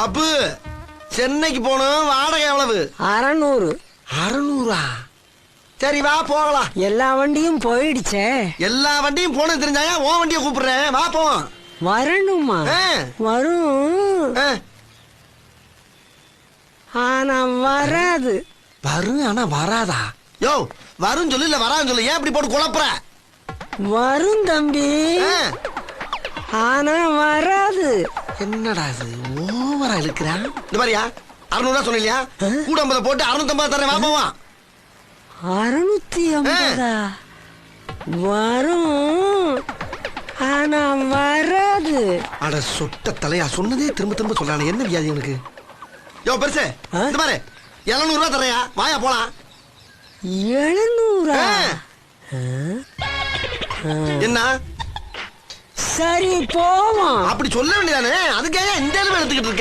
அப்பு சென்னைக்கு போகணும், வாடகை எவ்வளவு? 600. 600? சரி வா போகலாம். எல்லா வண்டியும் போயிடுச்சே. எல்லா வண்டியும் போன தெரிஞ்சாயா உன் வண்டியை கூப்பிடுறேன், வா போவோம். வரணுமா? வரும். ஆனா வராது. வரும் ஆனா வராதா? யோ வரும் சொல்லு, இல்ல வரான்னு சொல்லு, ஏன் இப்படி போட்டு குழப்புற? வரும் தம்பி, ஆனா வராது. என்னடா இது ஓவரா இருக்கிறான்? இந்த மாதிரியா 600 சொன்னியா, கூட 50 போட்டு 650 தரேன், வா போவான். 650? வரும் ஆனா வராது. அட சொட்ட தலையா, சொன்னதே திரும்ப திரும்ப சொல்றானே, என்ன வியாதி உனக்கு? யோ பெருசு, இந்த மாதிரி 700 தரையா, வாயா போலாம். 700? என்ன சரி போவோம். அப்படி சொல்ல வேண்டியதானே, அதுக்காக இந்த எடுத்துக்கிட்டு இருக்க?